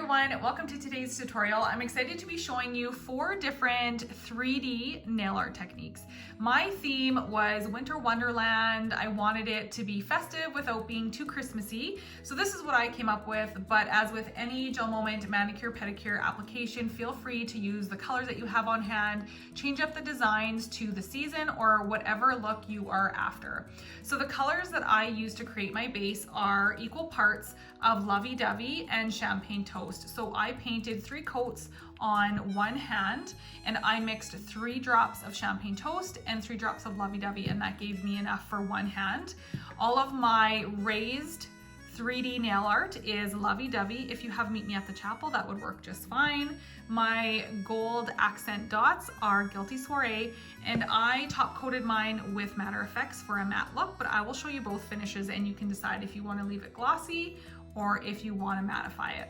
everyone, welcome to today's tutorial. I'm excited to be showing you 4 different 3D nail art techniques. My theme was Winter Wonderland. I wanted it to be festive without being too Christmassy. So this is what I came up with, but as with any GelMoment manicure pedicure application, feel free to use the colors that you have on hand, change up the designs to the season or whatever look you are after. So the colors that I use to create my base are equal parts of Lovee Dovee and Champagne Toast. So I painted 3 coats on one hand and I mixed 3 drops of Champagne Toast and 3 drops of Lovee Dovee, and that gave me enough for one hand. All of my raised 3D nail art is Lovee Dovee. If you have Meet Me at the Chapel, that would work just fine. My gold accent dots are Guilty Soirée, and I top coated mine with Matter Effects for a matte look, but I will show you both finishes and you can decide if you want to leave it glossy or if you want to mattify it.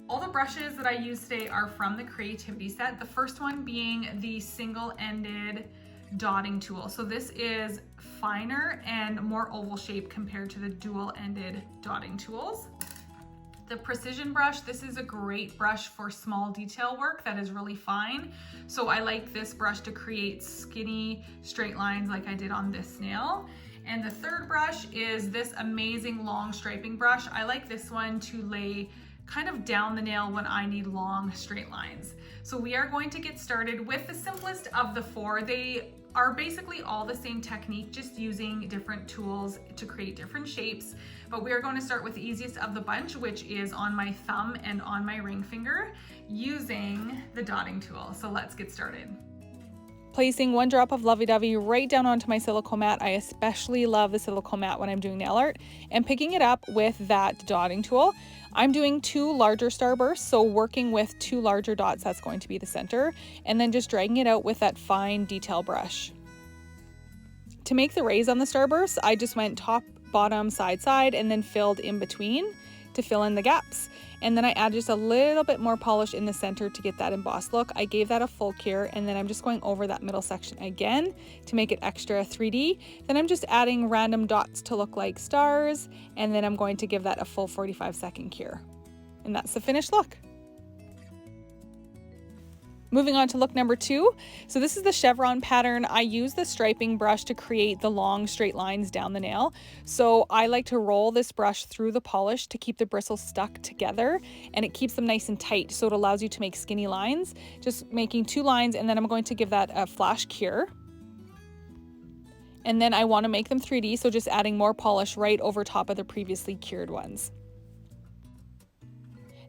All the brushes that I use today are from the Creativity set. The first one being the single-ended dotting tool. So this is finer and more oval shape compared to the dual-ended dotting tools. The precision brush, this is a great brush for small detail work that is really fine. So I like this brush to create skinny straight lines like I did on this nail. And the third brush is this amazing long striping brush. I like this one to lay kind of down the nail when I need long straight lines. So we are going to get started with the simplest of the 4. They are basically all the same technique, just using different tools to create different shapes. But we are going to start with the easiest of the bunch, which is on my thumb and on my ring finger using the dotting tool. So let's get started. Placing 1 drop of Lovee Dovee right down onto my silicone mat. I especially love the silicone mat when I'm doing nail art, and picking it up with that dotting tool. I'm doing 2 larger starbursts, so working with 2 larger dots, that's going to be the center, and then just dragging it out with that fine detail brush. To make the rays on the starburst, I just went top, bottom, side, side, and then filled in between to fill in the gaps. And then I add just a little bit more polish in the center to get that embossed look. I gave that a full cure, and then I'm just going over that middle section again to make it extra 3D. Then I'm just adding random dots to look like stars, and then I'm going to give that a full 45-second cure. And that's the finished look. Moving on to look number 2. So this is the Chevron pattern. I use the striping brush to create the long straight lines down the nail. So I like to roll this brush through the polish to keep the bristles stuck together, and it keeps them nice and tight, so it allows you to make skinny lines. Just making 2 lines, and then I'm going to give that a flash cure. And then I want to make them 3D, so just adding more polish right over top of the previously cured ones.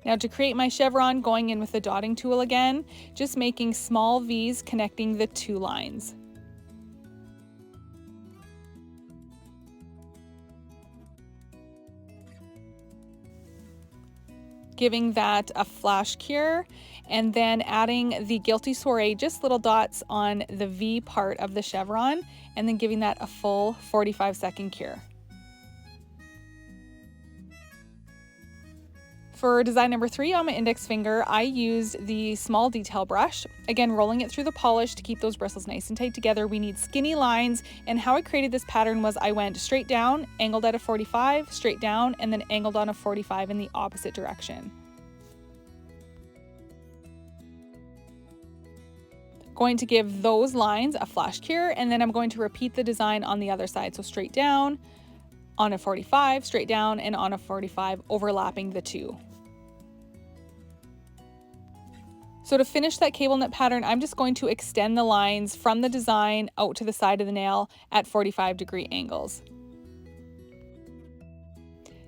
Now to create my chevron, going in with the dotting tool again, just making small V's connecting the 2 lines. Giving that a flash cure, and then adding the Guilty Soirée, just little dots on the V part of the chevron, and then giving that a full 45-second cure. For design number 3 on my index finger, I used the small detail brush. Again, rolling it through the polish to keep those bristles nice and tight together. We need skinny lines, and how I created this pattern was I went straight down, angled at a 45, straight down, and then angled on a 45 in the opposite direction. Going to give those lines a flash cure, and then I'm going to repeat the design on the other side. So straight down, on a 45, straight down, and on a 45, overlapping the 2. So to finish that cable knit pattern, I'm just going to extend the lines from the design out to the side of the nail at 45-degree angles.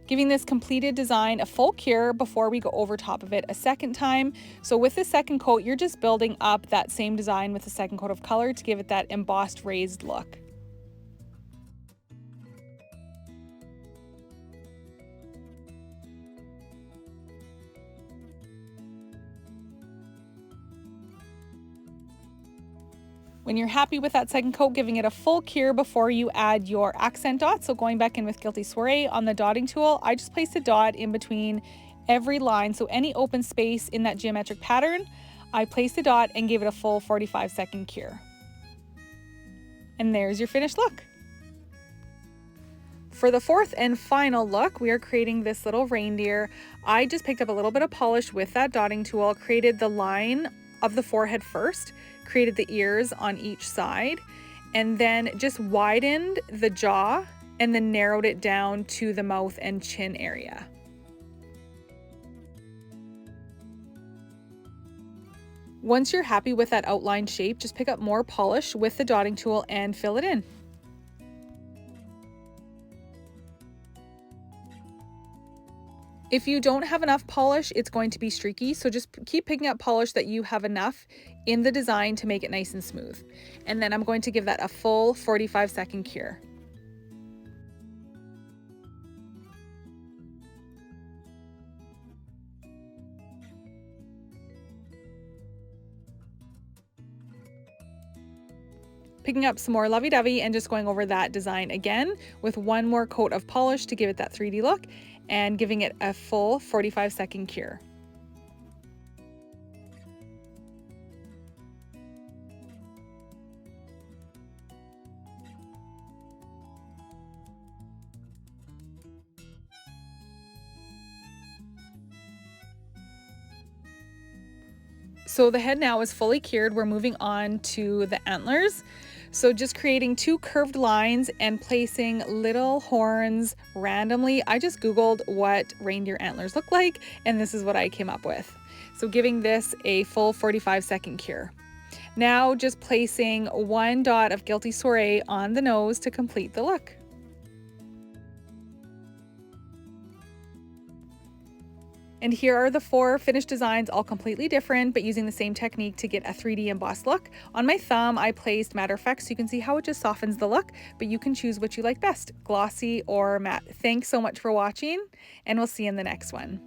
Giving this completed design a full cure before we go over top of it a second time. So with the second coat, you're just building up that same design with the second coat of color to give it that embossed raised look. When you're happy with that second coat, giving it a full cure before you add your accent dots. So going back in with Guilty Soirée on the dotting tool, I just placed a dot in between every line. So any open space in that geometric pattern, I placed a dot and gave it a full 45-second cure. And there's your finished look. For the fourth and final look, we are creating this little reindeer. I just picked up a little bit of polish with that dotting tool, created the line of the forehead first, created the ears on each side, and then just widened the jaw and then narrowed it down to the mouth and chin area. Once you're happy with that outline shape, just pick up more polish with the dotting tool and fill it in. If you don't have enough polish, it's going to be streaky, so just keep picking up polish that you have enough in the design to make it nice and smooth. And then I'm going to give that a full 45-second cure. Picking up some more Lovee Dovee and just going over that design again with one more coat of polish to give it that 3D look, and giving it a full 45-second cure. So the head now is fully cured. We're moving on to the antlers. So just creating two curved lines and placing little horns randomly. I just Googled what reindeer antlers look like, and this is what I came up with. So giving this a full 45-second cure. Now just placing one dot of Guilty Soirée on the nose to complete the look. And here are the 4 finished designs, all completely different, but using the same technique to get a 3D embossed look. On my thumb, I placed matte effects so you can see how it just softens the look, but you can choose what you like best, glossy or matte. Thanks so much for watching, and we'll see you in the next one.